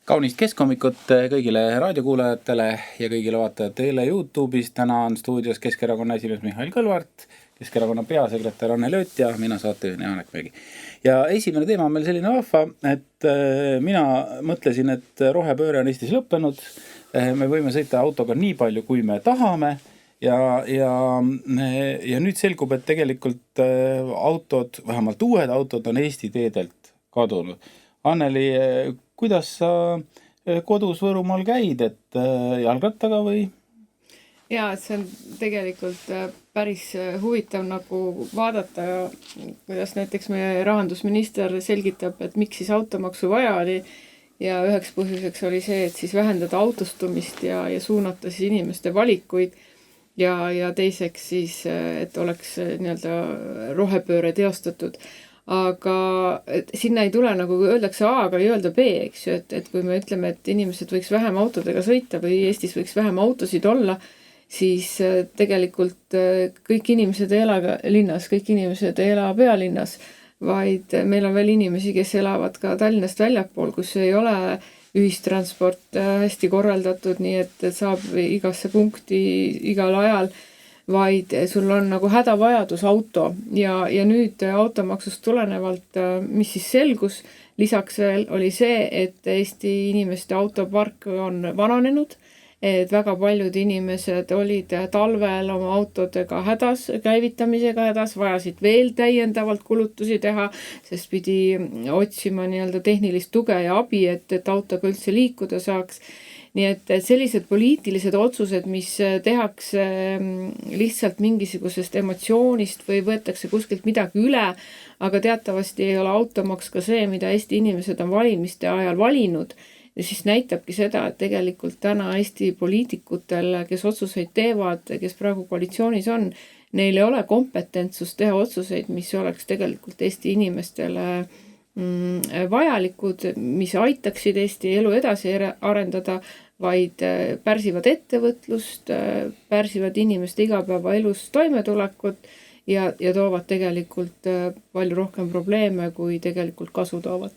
Kaunist keskhommikut kõigile raadiokuulajatele ja kõigile vaatajatele YouTube'is. Täna on stuudios Keskerakonna esimees Mihhail Kõlvart, Keskerakonna peasekretär Anne Lööt ja mina saatejuhina Janek Mägi. Ja esimene teema on meil selline vahva, et mina mõtlesin, et rohepööre on Eestis lõppenud. Me võime sõita autoga nii palju, kui me tahame. Ja nüüd selgub, et tegelikult autod, vähemalt uued autod on Eesti teedelt kadunud. Anneli, kuidas sa kodus Võrumaal käid, et jalgrattaga või? Jaa, see on tegelikult päris huvitav nagu vaadata, kuidas näiteks meie rahandusminister selgitab, et miks siis automaksu vaja oli. Ja üheks põhjuseks oli see, et siis vähendada autostumist ja suunata siis inimeste valikuid. Ja teiseks siis, et oleks nii-öelda rohepööre teostatud. Aga sinna ei tule nagu öeldakse A, aga ei öelda B, eks ju, et kui me ütleme, et inimesed võiks vähem autodega sõita või Eestis võiks vähem autosid olla, siis tegelikult kõik inimesed ei ela linnas, kõik inimesed ei ela pealinnas, vaid meil on veel inimesi, kes elavad ka Tallinnast väljapool, kus ei ole ühistransport hästi korraldatud, nii et saab igasse punkti igal ajal, vaid sul on nagu hädavajadus auto ja nüüd automaksust tulenevalt, mis siis selgus, lisaks veel oli see, et Eesti inimeste autopark on vananenud, et väga paljud inimesed olid talvel oma autodega hädas, käivitamisega hädas, vajasid veel täiendavalt kulutusi teha, sest pidi otsima nii-öelda tehnilist tuge ja abi, et autoga üldse liikuda saaks. Nii et sellised poliitilised otsused, mis tehakse lihtsalt mingisugusest emotsioonist või võetakse kuskilt midagi üle, aga teatavasti ei ole automaks ka see, mida Eesti inimesed on valimiste ajal valinud. Ja siis näitabki seda, et tegelikult täna Eesti poliitikutel, kes otsuseid teevad, kes praegu koalitsioonis on, neil ei ole kompetentsust teha otsuseid, mis oleks tegelikult Eesti inimestele vajalikud, mis aitaksid Eesti elu edasi arendada, vaid pärsivad ettevõtlust, pärsivad inimeste igapäevaelus toimetulekut ja toovad tegelikult palju rohkem probleeme, kui tegelikult kasu toovad.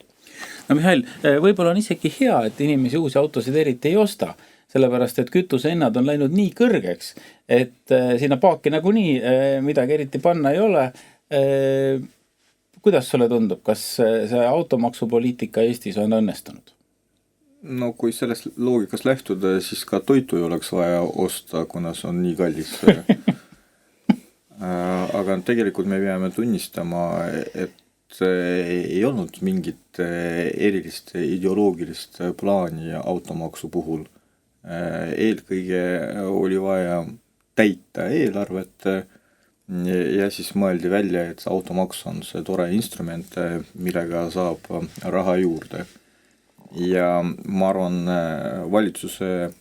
No Mihhail, võib-olla on isegi hea, et inimesi uusi autosid eriti ei osta, sellepärast, et kütusehinnad on läinud nii kõrgeks, et sinna paaki nagunii midagi eriti panna ei ole. Kuidas sulle tundub, kas see automaksupoliitika Eestis on õnnestunud? No kui sellest loogikast lähtuda, siis ka toitu ei oleks vaja osta, kuna see on nii kallis. Aga tegelikult me peame tunnistama, et ei olnud mingit erilist ideoloogilist plaani automaksu puhul. Eelkõige oli vaja täita eelarvet ja siis mõeldi välja, et automaks on see tore instrument, millega saab raha juurde. Ja ma arvan, valitsuse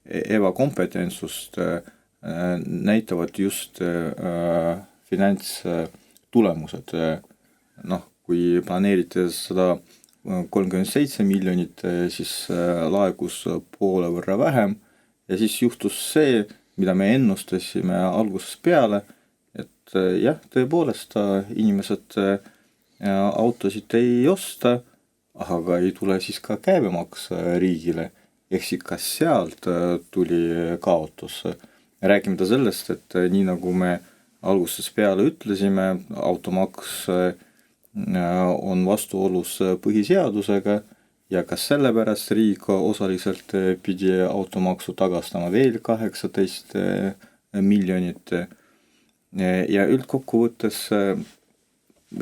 ebakompetentsust näitavad just finantstulemused. Kui planeerite 137 miljonit, siis laekus poole võrra vähem ja siis juhtus see, mida me ennustasime algusest peale, et jah, tõepoolest inimesed autosid ei osta, aga ei tule siis ka käibemaks riigile, ehk siis ka sealt tuli kaotus. Rääkimata sellest, et nii nagu me algusest peale ütlesime, automaks on vastuolus põhiseadusega ja kas sellepärast riik osaliselt pidi automaksu tagastama veel 18 miljonit ja üldkokkuvõttes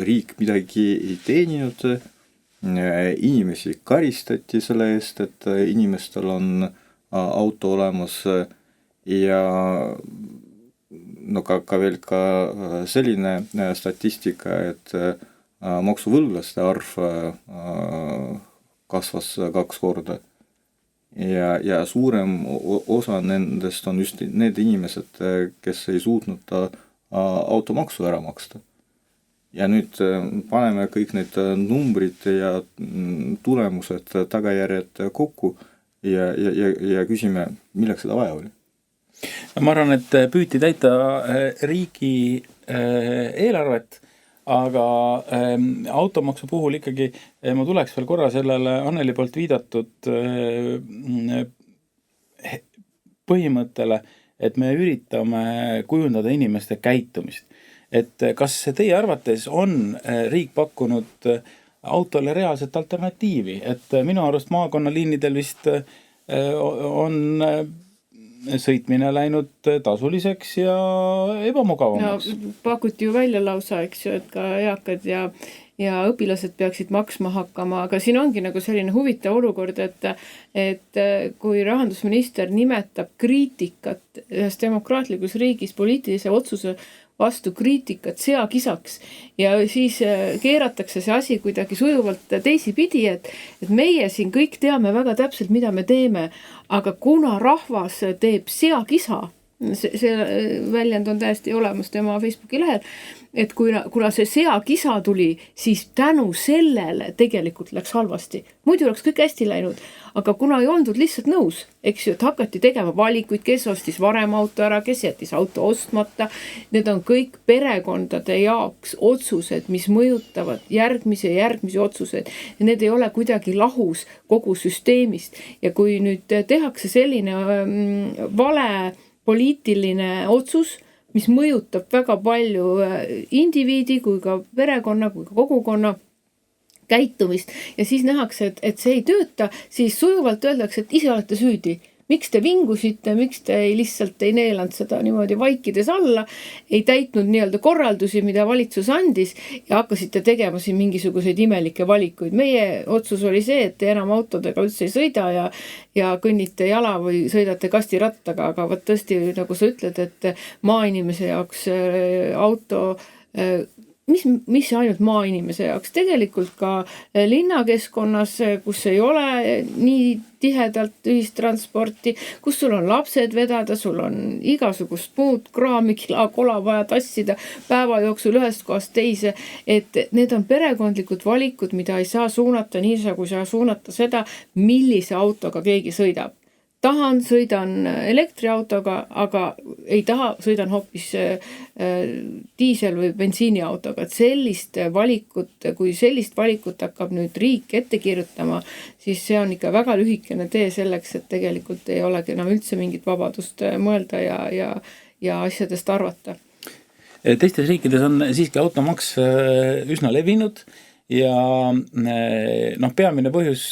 riik midagi ei teeninud, inimesi karistati selle eest, et inimestel on auto olemas ja ka veel ka selline statistika, et maksuvõlglaste arv kasvas 2 korda ja suurem osa nendest on just need inimesed, kes ei suutnud automaksu ära maksta. Ja nüüd paneme kõik need numbrid ja tulemused, tagajärjed kokku ja küsime, milleks seda vaja oli. Ma arvan, et püüti täita riigi eelarvet, aga automaksu puhul ikkagi ma tuleks veel korra sellele Anneli poolt viidatud põhimõttele, et me üritame kujundada inimeste käitumist. Et kas teie arvates on riik pakkunud autole reaalset alternatiivi, et minu arust maakonnaliinidel vist on sõitmine läinud tasuliseks ja ebamugavamaks. No, pakuti ju välja lausa, eks ju, et ka eakad ja õpilased peaksid maksma hakkama, aga siin ongi nagu selline huvitav olukord, et kui rahandusminister nimetab kriitikat ühes demokraatlikus riigis poliitilise otsuse vastu kriitikat seakisaks ja siis keeratakse see asi kuidagi sujuvalt teisipidi, et meie siin kõik teame väga täpselt, mida me teeme, aga kuna rahvas teeb seakisa, see väljend on täiesti olemas tema Facebooki lehel, et kuna see seakisa tuli, siis tänu sellele tegelikult läks halvasti. Muidu oleks kõik hästi läinud, aga kuna ei oldud lihtsalt nõus, eks ju, et hakati tegema valikuid, kes ostis varem auto ära, kes jättis auto ostmata, need on kõik perekondade jaoks otsused, mis mõjutavad järgmisi otsuseid. Ja need ei ole kuidagi lahus kogu süsteemist. Ja kui nüüd tehakse selline vale poliitiline otsus, mis mõjutab väga palju indiviidi kui ka perekonna, kui ka kogukonna käitumist ja siis nähakse, et see ei tööta, siis sujuvalt öeldakse, et ise olete süüdi. Miks te vingusite, miks te lihtsalt ei neelanud seda niimoodi vaikides alla, ei täitnud nii-öelda korraldusi, mida valitsus andis ja hakkasite tegema siin mingisuguseid imelikke valikuid. Meie otsus oli see, et te enam autodega üldse ei sõida ja kõnnite jala või sõidate kastirattaga, aga võt tõesti, nagu sa ütled, et maainimese jaoks auto mis ainult maainimese jaoks, tegelikult ka linnakeskkonnas, kus ei ole nii tihedalt ühistransporti, kus sul on lapsed vedada, sul on igasugust muud kraami, kola vaja tassida päeva jooksul ühest kohast teise, et need on perekondlikud valikud, mida ei saa suunata nii, kui saa suunata seda, millise autoga keegi sõidab. Tahan, sõidan elektriautoga, aga ei taha, sõidan hoopis diisel- või bensiiniautoga. Et sellist valikut, kui sellist valikut hakkab nüüd riik ette kirjutama, siis see on ikka väga lühikene tee selleks, et tegelikult ei olegi enam üldse mingit vabadust mõelda ja asjadest arvata. Teistes riikides on siiski automaks üsna levinud ja peamine põhjus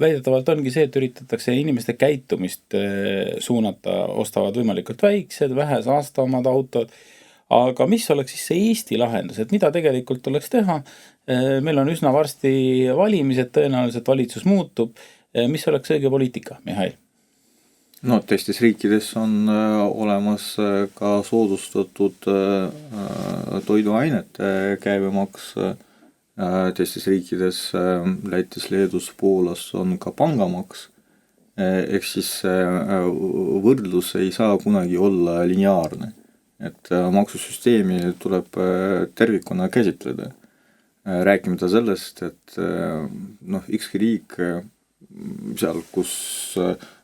väidetavalt ongi see, et üritatakse inimeste käitumist suunata, ostavad võimalikult väiksed, vähe saastavamad autod, aga mis oleks siis see Eesti lahendus, et mida tegelikult tuleks teha? Meil on üsna varsti valimised, tõenäoliselt valitsus muutub, mis oleks õige poliitika, Mihhail? No, teistes riikides on olemas ka soodustatud toiduainete käibemaks. Teistes riikides, Lätis, Leedus, Poolas on ka pangamaks, ehk siis võrdlus ei saa kunagi olla lineaarne, et maksusüsteemi tuleb tervikuna käsitleda. Rääkimata sellest, et ükski riik seal, kus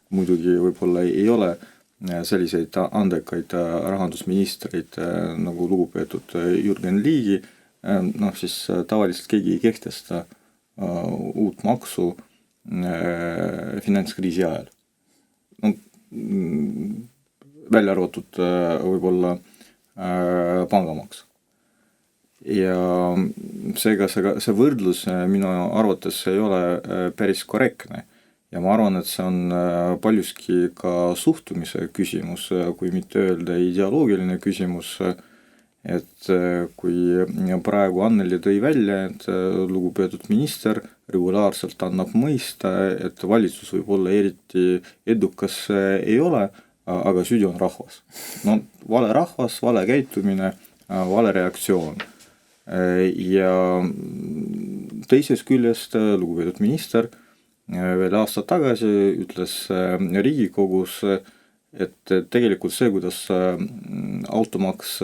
muidugi võib-olla ei ole selliseid andekaid rahandusministreid nagu lugupeetud Jürgen Ligi, siis tavaliselt keegi ei kehtesta uut maksu finantskriisi ajal. Välja arvatud võib-olla pangamaks. Ja seega see võrdlus minu arvates ei ole päris korrektne. Ja ma arvan, et see on paljuski ka suhtumise küsimus, kui mitte öelda ideoloogiline küsimus, et kui praegu Anneli tõi välja, et lugupeetud minister regulaarselt annab mõista, et valitsus võib olla eriti edukas ei ole, aga süüdi on rahvas. Vale rahvas, vale käitumine, vale reaktsioon. Ja teises küljest lugupeetud minister veel aastad tagasi ütles Riigikogus, et tegelikult see, kuidas automaks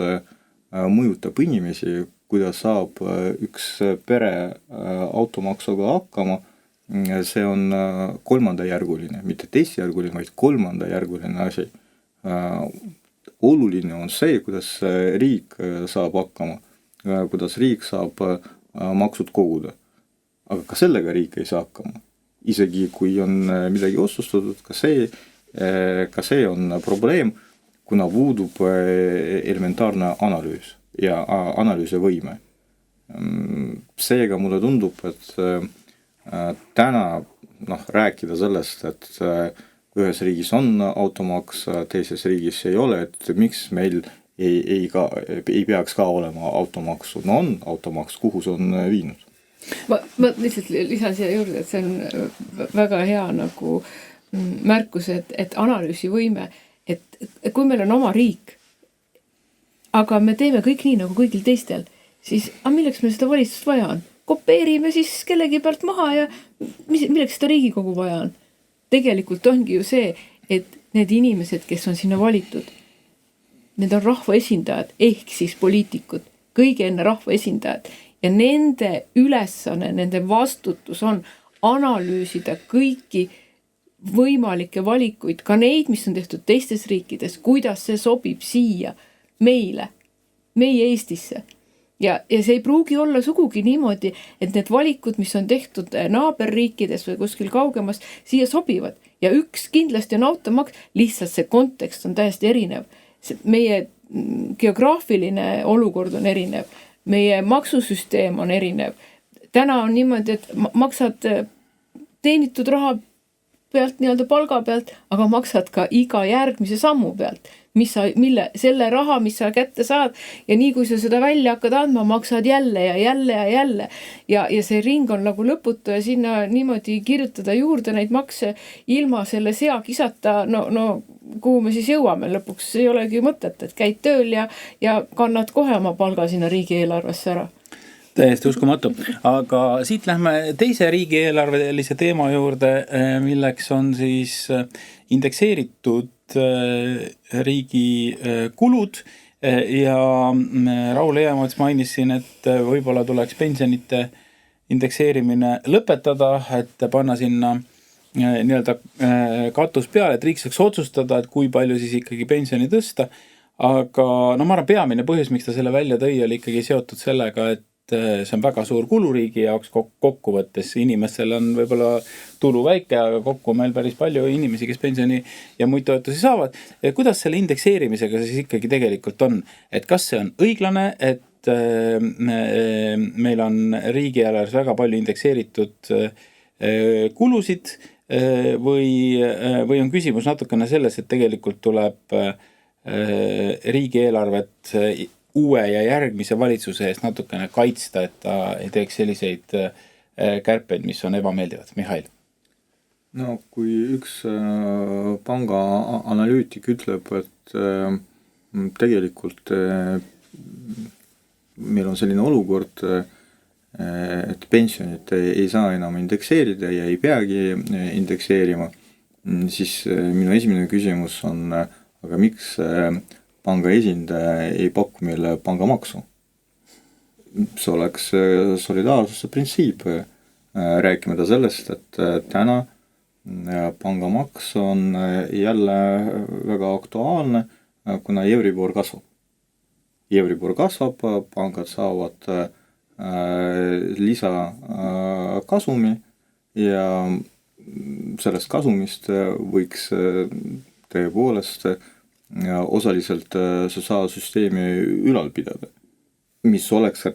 mõjutab inimesi, kuidas saab üks pere automaksuga hakkama, see on kolmandajärguline, mitte teisjärguline, vaid kolmandajärguline asi. Oluline on see, kuidas riik saab hakkama. kuidas riik saab maksud koguda. Aga ka sellega riik ei saa hakkama. Isegi kui on midagi otsustatud, ka see on probleem, kuna puudub elementaarne analüüs ja analüüsi võime. Seega mulle tundub, et täna rääkida sellest, et ühes riigis on automaks, teises riigis ei ole, et miks meil ei peaks ka olema automaksu. No on automaks, kuhu see on viinud? Ma lihtsalt lisan siia juurde, et see on väga hea nagu märkus, et analüüsivõime, et kui meil on oma riik, aga me teeme kõik nii nagu kõigil teistel, siis milleks meil seda valitsust vaja on? Kopeerime siis kellegi pealt maha ja milleks seda Riigikogu vaja on? Tegelikult ongi ju see, et need inimesed, kes on sinna valitud, need on rahva esindajad ehk siis poliitikud, kõige enne rahva esindajad ja nende ülesanne, nende vastutus on analüüsida kõiki võimalikke valikuid, ka neid, mis on tehtud teistes riikides, kuidas see sobib siia meile, meie Eestisse. Ja see ei pruugi olla sugugi niimoodi, et need valikud, mis on tehtud naaberriikides või kuskil kaugemas, siia sobivad. Ja üks kindlasti on automaks, lihtsalt see kontekst on täiesti erinev. Meie geograafiline olukord on erinev, meie maksusüsteem on erinev. Täna on niimoodi, et maksad teenitud raha pealt, nii-öelda palga pealt, aga maksad ka iga järgmise sammu pealt. Selle raha, mis sa kätte saad ja nii kui sa seda välja hakkad andma, maksad jälle ja jälle ja jälle ja see ring on nagu lõputu ja sinna niimoodi kirjutada juurde neid makse ilma selle seakisata, no kuhu me siis jõuame lõpuks, ei olegi mõtet, et käid tööl ja kannad kohe oma palga sinna riigieelarvesse ära. Täiesti uskumatu, aga siit lähme teise riigieelarvelise teema juurde, milleks on siis indekseeritud riigi kulud ja Raul Eamets mainis siin, et võib-olla tuleks pensionite indekseerimine lõpetada, et panna sinna nii-öelda katus peale, et riik saaks otsustada, et kui palju siis ikkagi pensioni tõsta, aga ma arvan, peamine põhjus, miks ta selle välja tõi, oli ikkagi seotud sellega, et see on väga suur kulu riigi jaoks kokkuvõttes. Inimestel on võib-olla tulu väike, aga kokku on meil päris palju inimesi, kes pensioni ja muid toetusi saavad. Kuidas selle indekseerimisega siis ikkagi tegelikult on? Et kas see on õiglane, et meil on riigieelarves väga palju indekseeritud kulusid või on küsimus natukene selles, et tegelikult tuleb riigieelarvet uue ja järgmise valitsuse eest natukene kaitsta, et ta ei teeks selliseid kärpeid, mis on ebameeldivad. Mihhail? No kui üks panga analüütik ütleb, et tegelikult meil on selline olukord, et pensionit ei saa enam indekseerida ja ei peagi indekseerima, siis minu esimene küsimus on, aga miks panga esindaja ei paku meile pangamaksu? See oleks solidaarsuse printsiip. Rääkimata sellest, et täna pangamaks on jälle väga aktuaalne, kuna Euribor kasvab. Euribor kasvab, pangad saavad lisakasumi ja sellest kasumist võiks tõepoolest osaliselt sotsiaalsüsteemi ülal pidada, mis oleks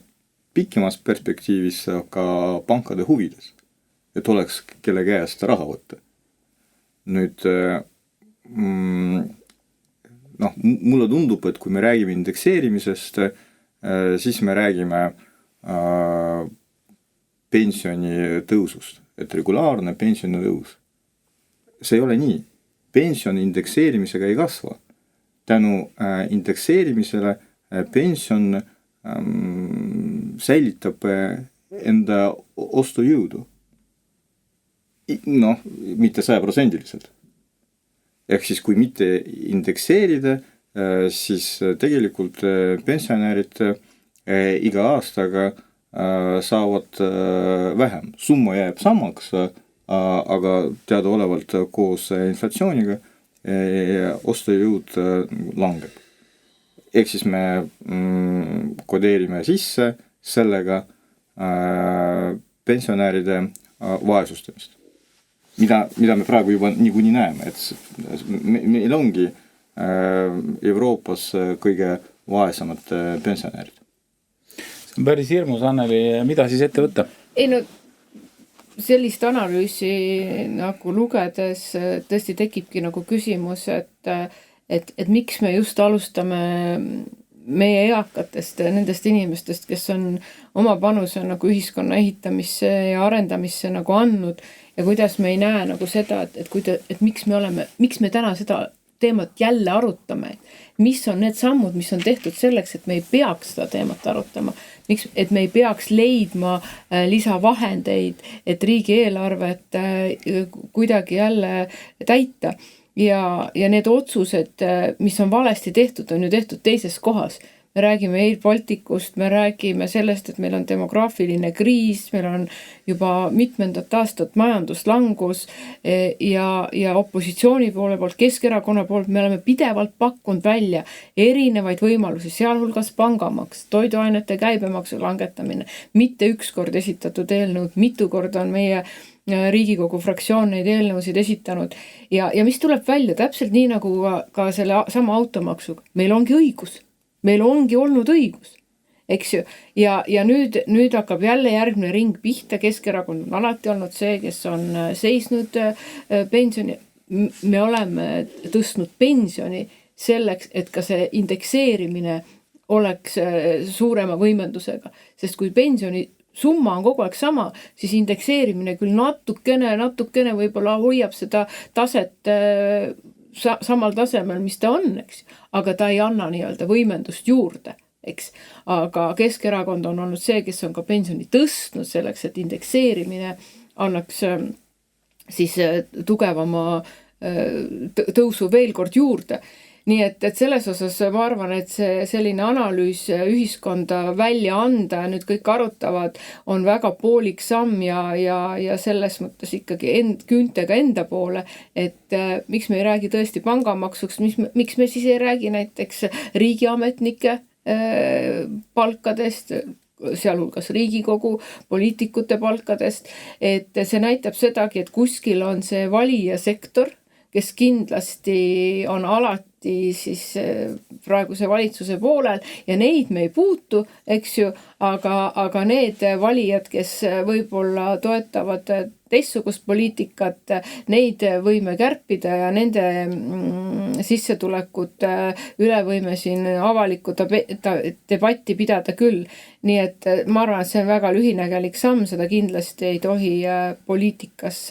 pikemas perspektiivis ka pankade huvides, et oleks kelle käest raha võtta. Nüüd, mulle tundub, et kui me räägime indekseerimisest, siis me räägime pensioni tõusust, et regulaarne pensioni tõus. See ei ole nii. Pensioni indekseerimisega ei kasva. Tänu indekseerimisele pension säilitab enda ostujõudu. Mitte 100%. Ehk siis kui mitte indekseerida, siis tegelikult pensionärid iga aastaga saavad vähem. Summa jääb samaks, aga teadaolevalt koos inflatsiooniga ostujõud langeb. ehk siis me kodeerime sisse sellega pensionäride vaesustamist, mida me praegu juba niikuinii näeme, et meil ongi Euroopas kõige vaesemad pensionärid. See on päris hirmus, Anneli, mida siis ette võtta? Ei no, sellist analüüsi nagu lugedes tõesti tekibki nagu küsimus, et miks me just alustame meie eakatest, nendest inimestest, kes on oma panuse nagu ühiskonna ehitamisse ja arendamisse nagu andnud ja kuidas me ei näe nagu seda, et miks me täna seda teemat jälle arutame, mis on need sammud, mis on tehtud selleks, et me ei peaks seda teemat arutama, et me ei peaks leidma lisavahendeid, et riigieelarvet kuidagi jälle täita. Ja need otsused, mis on valesti tehtud, on ju tehtud teises kohas. Me räägime Air Balticust, me räägime sellest, et meil on demograafiline kriis, meil on juba mitmendat aastat majanduslangus ja opositsiooni poole poolt, Keskerakonna poolt me oleme pidevalt pakkunud välja erinevaid võimalusi, sealhulgas pangamaks, toiduainete käibemaksu langetamine, mitte ükskord esitatud eelnõud, mitu korda on meie Riigikogu fraktsioon neid eelnõusid esitanud ja mis tuleb välja täpselt nii nagu ka selle sama automaksuga. Meil ongi õigus, meil ongi olnud õigus, eks ju, ja nüüd hakkab jälle järgmine ring pihta. Keskerakond on alati olnud see, kes on seisnud pensioni. Me oleme tõstnud pensioni selleks, et ka see indekseerimine oleks suurema võimendusega, sest kui pensioni summa on kogu aeg sama, siis indekseerimine küll natukene võib-olla hoiab seda taset samal tasemel, mis ta on, eks, aga ta ei anna nii-öelda võimendust juurde, eks. Aga Keskerakond on olnud see, kes on ka pensioni tõstnud selleks, et indekseerimine annaks siis tugevama tõusu veel kord juurde. Nii et selles osas ma arvan, et see selline analüüs ühiskonda välja anda ja nüüd kõik arutavad on väga poolik samm ja selles mõttes ikkagi küüntega enda poole, et miks me ei räägi tõesti pangamaksust, miks me siis ei räägi näiteks riigiametnike palkadest, sealhulgas Riigikogu poliitikute palkadest, et see näitab sedagi, et kuskil on see valijasektor, kes kindlasti on alati siis praeguse valitsuse poolel ja neid me ei puutu, eks ju, aga need valijad, kes võib-olla toetavad teistsugust poliitikat, neid võime kärpida ja nende sissetulekut üle võime siin avalikku debatti pidada küll. Nii et ma arvan, et see on väga lühinägelik samm, seda kindlasti ei tohi poliitikas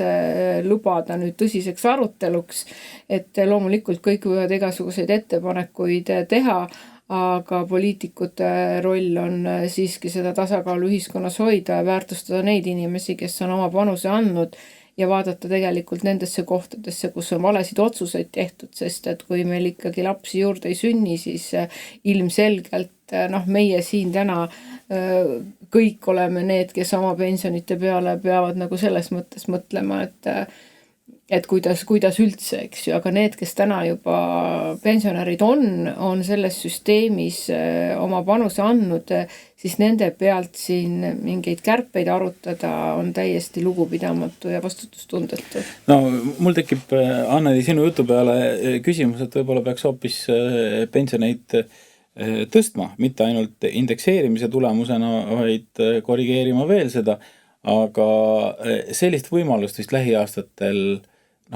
lubada nüüd tõsiseks aruteluks, et loomulikult kõik võivad igasuguseid ettepanekuid teha, aga poliitikute roll on siiski seda tasakaalu ühiskonnas hoida ja väärtustada neid inimesi, kes on oma panuse andnud ja vaadata tegelikult nendesse kohtadesse, kus on valesid otsuseid tehtud, sest et kui meil ikkagi lapsi juurde ei sünni, siis ilmselgelt meie siin täna kõik oleme need, kes oma pensionite peale peavad nagu selles mõttes mõtlema, et kuidas üldse, eks ju, aga need, kes täna juba pensionärid on selles süsteemis oma panuse andnud, siis nende pealt siin mingeid kärpeid arutada on täiesti lugupidamatu ja vastutustundetu. No mul tekib, Anneli, sinu jutu peale küsimus, et võib-olla peaks hoopis pensioneid tõstma, mitte ainult indekseerimise tulemusena, vaid korrigeerima veel seda, aga sellist võimalust vist lähiaastatel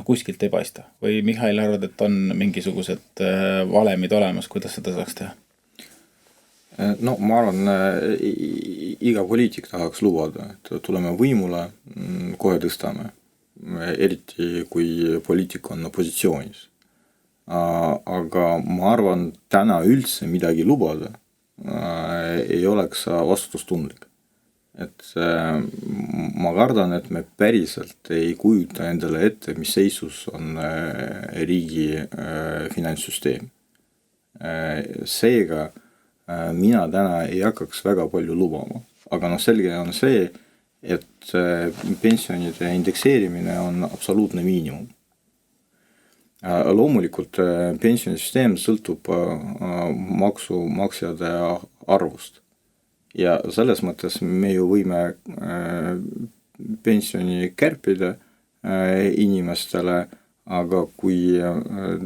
kuskilt ei paista. Või Mihhail arvad, et on mingisugused valemid olemas, kuidas seda saaks teha? No ma arvan, iga poliitik tahaks lubada, et tuleme võimule, kohe tõstame, eriti kui poliitik on opositsioonis. Aga ma arvan, täna üldse midagi lubada ei oleks vastutustundlik. Et ma kardan, et me päriselt ei kujuta endale ette, mis seisus on riigi finantssüsteem. Seega mina täna ei hakkaks väga palju lubama, aga selge on see, et pensionide indekseerimine on absoluutne miinimum. Loomulikult pensionisüsteem sõltub maksumaksjade arvust ja selles mõttes me ju võime pensioni kärpida inimestele, aga kui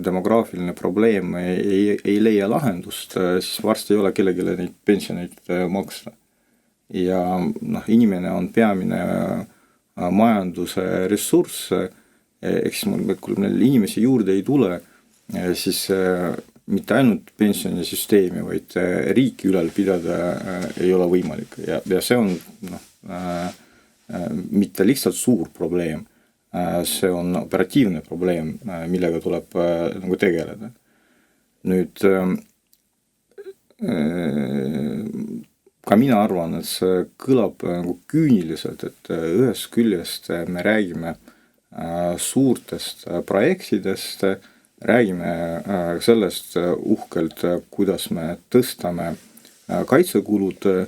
demograafiline probleem ei leia lahendust, siis varsti ei ole kellelegi neid pensioneid maksta. Ja inimene on peamine majanduse ressurss, eks kui meil inimesi juurde ei tule, siis mitte ainult pensionisüsteemi, vaid riiki ülal pidada ei ole võimalik ja see on mitte lihtsalt suur probleem, see on operatiivne probleem, millega tuleb nagu tegeleda. Nüüd ka mina arvan, et see kõlab nagu küüniliselt, et ühest küljest me räägime suurtest projektidest, räägime sellest uhkelt, kuidas me tõstame kaitsekulud,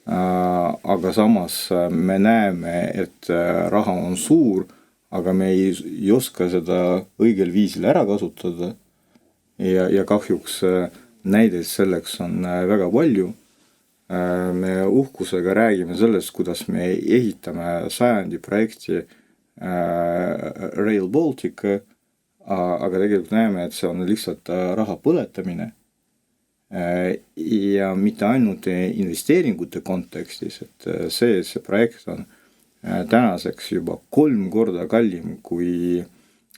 aga samas me näeme, et raha on suur, aga me ei oska seda õigel viisil ära kasutada ja kahjuks näideid selleks on väga palju. Me uhkusega räägime sellest, kuidas me ehitame sajandi projekti Rail Baltic, aga tegelikult näeme, et see on lihtsalt raha põletamine ja mitte ainult investeeringute kontekstis, et see projekt on tänaseks juba 3 korda kallim kui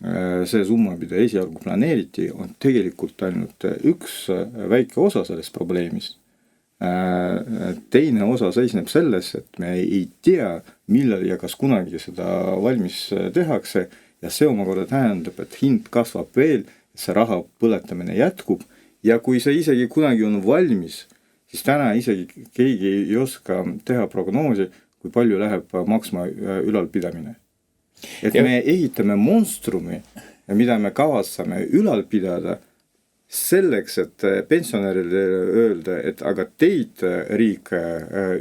see summa, mida esialgu planeeriti, on tegelikult ainult üks väike osa sellest probleemist. Teine osa seisneb selles, et me ei tea, millal ja kas kunagi seda valmis tehakse ja see omakorda tähendab, et hind kasvab veel, see raha põletamine jätkub ja kui see isegi kunagi on valmis, siis täna isegi keegi ei oska teha prognoosi, kui palju läheb maksma ülalpidamine. Et me ehitame monstrumi, mida me kavatsame ülal pidada selleks, et pensionärile öelda, et aga teid riik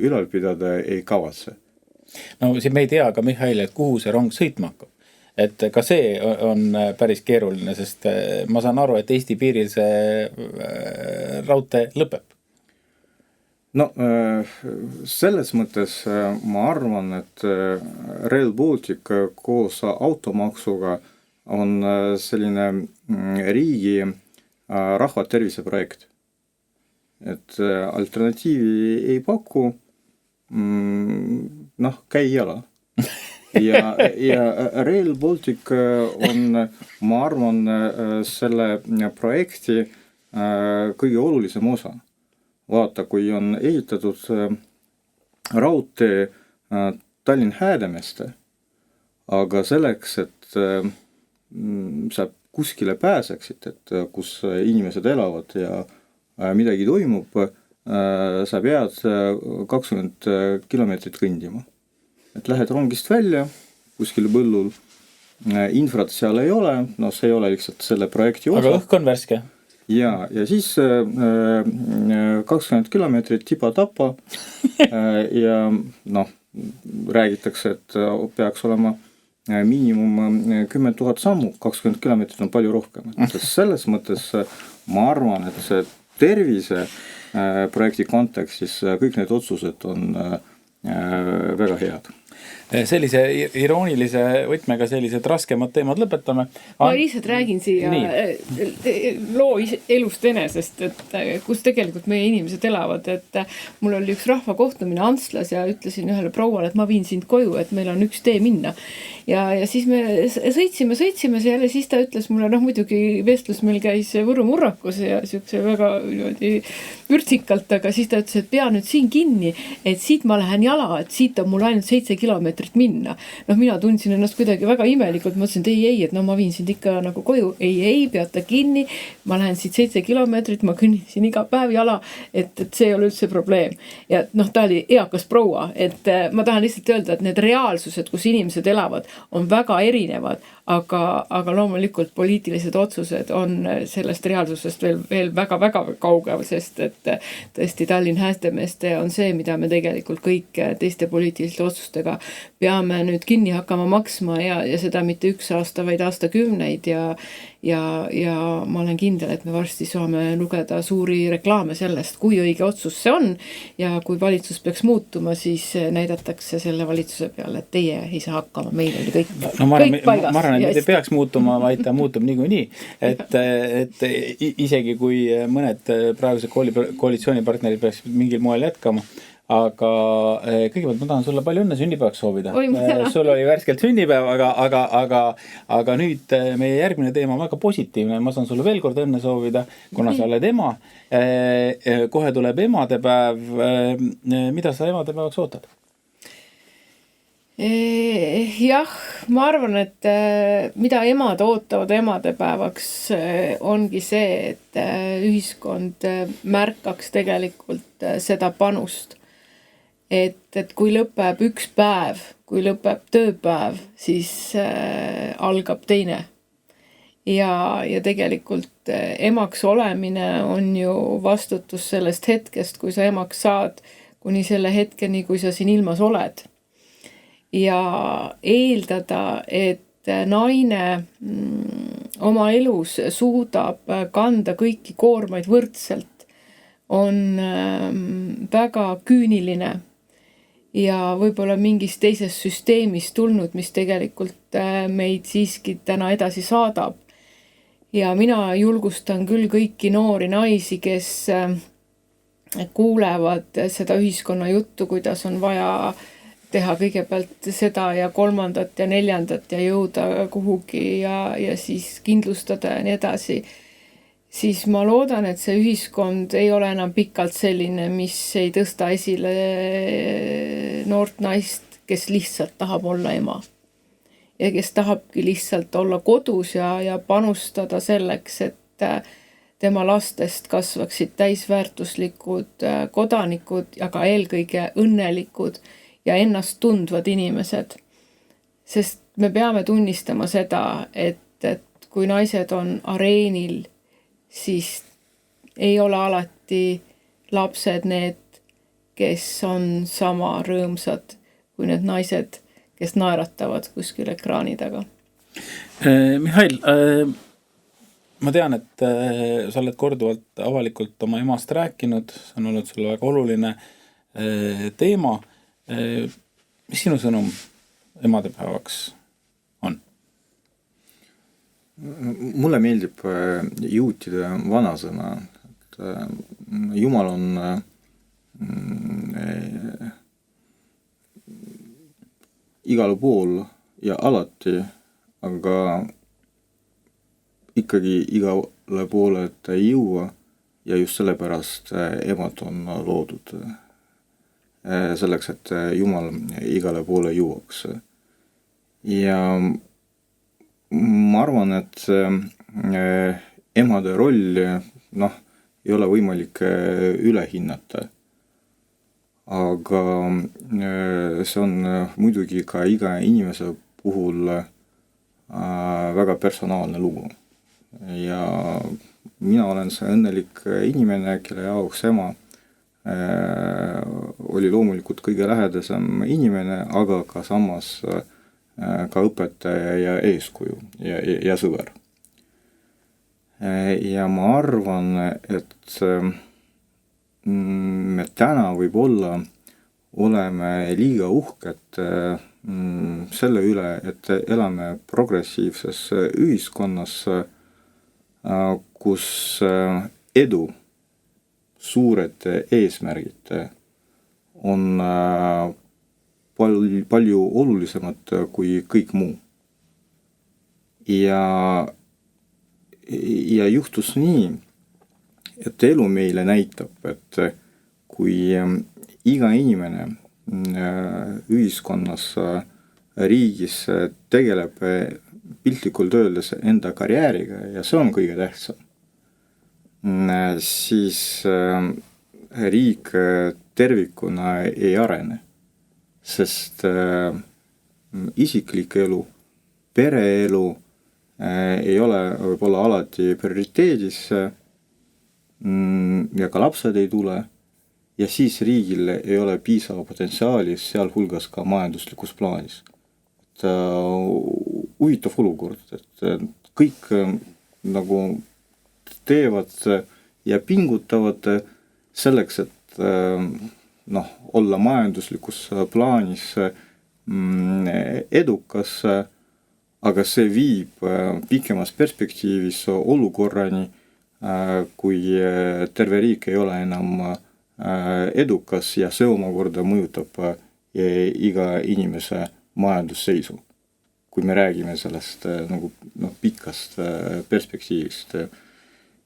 ülal pidada ei kavatse. No siin me ei tea ka, Mihhail, et kuhu see rong sõitma hakkab. Et ka see on päris keeruline, sest ma saan aru, et Eesti piiril see raudtee lõpeb. No selles mõttes ma arvan, et Rail Baltic koos automaksuga on selline riigi rahva tervise projekt. Et alternatiivi ei paku, käi jala. Ja Rail Baltic on, ma arvan, selle projekti kõige olulisem osa. Vaata, kui on ehitatud raudtee Tallinn-Häädemeeste, aga selleks, et sa kuskile pääseksid, et kus inimesed elavad ja midagi toimub, sa pead 20 kilomeetrit kõndima. Et lähed rongist välja, kuskil põllul, infrat seal ei ole, see ei ole lihtsalt selle projekti osa. Aga õhk on värske. Ja siis 20 kilomeetrit tipa-tapa ja räägitakse, et peaks olema miinimum 10 000 sammu, 20 kilomeetrit on palju rohkem. Selles mõttes ma arvan, et see tervise projekti kontekstis kõik need otsused on väga head. Sellise iroonilise võtmega sellised raskemad teemad lõpetame. Ma lihtsalt räägin siia loo elust enesest, et kus tegelikult meie inimesed elavad, et mul oli üks rahvakohtumine Antslas ja ütlesin ühele prouale, et ma viin sind koju, et meil on üks tee minna. Ja siis me sõitsime jälle, siis ta ütles mulle, muidugi vestlus meil käis Võru Murrakus ja siukse väga vürtsikalt, aga siis ta ütles, et pea nüüd siin kinni, et siit ma lähen jala, et siit on mul ainult 7 kilomeetrit minna. Mina tundsin ennast kuidagi väga imelikult, ma ütlesin, et ei, et ma viin sind ikka nagu koju. Ei, peata kinni, ma lähen siit 7 kilomeetrit, ma kõnnisin iga päev jala, et see ei ole üldse probleem. Ja ta oli eakas proua, et ma tahan lihtsalt öelda, et need reaalsused, kus inimesed elavad, on väga erinevad, aga loomulikult poliitilised otsused on sellest reaalsusest veel väga-väga kaugel, sest et tõesti Tallinn-Häädemeeste on see, mida me tegelikult kõik teiste poliitiliste otsustega peame nüüd kinni hakkama maksma ja seda mitte 1 aasta, vaid aastakümneid ja ma olen kindel, et me varsti saame lugeda suuri reklaame sellest, kui õige otsus see on ja kui valitsus peaks muutuma, siis näidatakse selle valitsuse peale, et teie ei saa hakkama, meil oli kõik, no ma kõik paigas. Ma arvan, et ei peaks muutuma, vaid ta muutub niikuinii. Et isegi kui mõned praegused koalitsioonipartnerid peaks mingil moel jätkama, aga kõigepealt ma tahan sulle palju õnne sünnipäevaks soovida. Sul oli värskelt sünnipäev, aga nüüd meie järgmine teema on väga positiivne. Ma saan sulle veel kord õnne soovida, kuna sa oled ema. Kohe tuleb emadepäev. Mida sa emadepäevaks ootad? Jah, ma arvan, et mida emad ootavad emadepäevaks ongi see, et ühiskond märkaks tegelikult seda panust. Et kui lõpeb üks päev, kui lõpeb tööpäev, siis algab teine. Ja tegelikult emaks olemine on ju vastutus sellest hetkest, kui sa emaks saad, kuni selle hetkeni, kui sa siin ilmas oled. Ja eeldada, et naine oma elus suudab kanda kõiki koormaid võrdselt, on väga küüniline ja võib-olla mingis teises süsteemis tulnud, mis tegelikult meid siiski täna edasi saadab. Ja mina julgustan küll kõiki noori naisi, kes kuulevad seda ühiskonna juttu, kuidas on vaja teha kõigepealt seda ja 3. ja 4. ja jõuda kuhugi ja siis kindlustada ja nii edasi, siis ma loodan, et see ühiskond ei ole enam pikalt selline, mis ei tõsta esile noort naist, kes lihtsalt tahab olla ema. Ja kes tahabki lihtsalt olla kodus ja panustada selleks, et tema lastest kasvaksid täisväärtuslikud kodanikud ja ka eelkõige õnnelikud ja ennast tundvad inimesed. Sest me peame tunnistama seda, et kui naised on areenil, siis ei ole alati lapsed need, kes on sama rõõmsad kui need naised, kes naeratavad kuskil ekraani taga. Mihhail, ma tean, et sa oled korduvalt avalikult oma emast rääkinud, see on olnud sulle väga oluline teema. Mis sinu sõnum emadepäevaks on? Mulle meeldib juutide vanasõna, et Jumal on igal pool ja alati, aga ikkagi igale poole ta ei jõua ja just sellepärast emad on loodud. Selleks, et Jumal igale poole jõuaks. Ja ma arvan, et emade rolli ei ole võimalik üle hinnata. Aga see on muidugi ka iga inimese puhul väga personaalne lugu. Ja mina olen see õnnelik inimene, kelle jaoks ema oli loomulikult kõige lähedasem inimene, aga ka samas ka õpetaja ja eeskuju ja sõber. Ja ma arvan, et me täna võib-olla oleme liiga uhked selle üle, et elame progressiivses ühiskonnas, kus edu, suured eesmärgid on palju olulisemad kui kõik muu. Ja juhtus nii, et elu meile näitab, et kui iga inimene ühiskonnas, riigis tegeleb piltlikult öeldes enda karjääriga ja see on kõige tähtsam, siis riik tervikuna ei arene, sest isiklik elu, pereelu ei ole võib-olla alati prioriteedis ja ka lapsed ei tule ja siis riigil ei ole piisava potentsiaali, sealhulgas ka majanduslikus plaanis. Et huvitav olukord, et kõik nagu teevad ja pingutavad selleks, et olla majanduslikus plaanis edukas, aga see viib pikemas perspektiivis olukorrani, kui terve riik ei ole enam edukas ja see omakorda mõjutab iga inimese majandusseisu. Kui me räägime sellest pikast perspektiivist.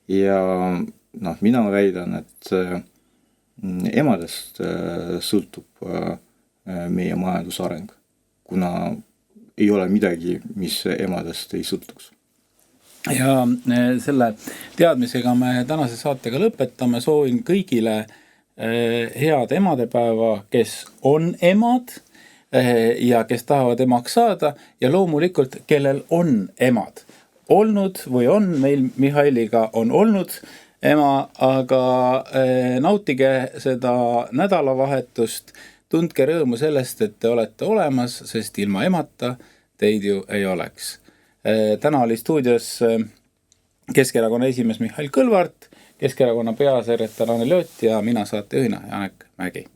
Ja mina väidan, et emadest sõltub meie majandusareng, kuna ei ole midagi, mis emadest ei sõltuks. Ja selle teadmisega me tänase saatega lõpetame. Soovin kõigile head emadepäeva, kes on emad ja kes tahavad emaks saada ja loomulikult, kellel on emad olnud või on, meil Mihhailiga on olnud ema, aga nautige seda nädalavahetust, tundke rõõmu sellest, et te olete olemas, sest ilma emata teid ju ei oleks. Täna oli stuudios Keskerakonna esimees Mihhail Kõlvart, Keskerakonna peasekretär Anneli Ott ja mina saatejuhina Janek Mägi.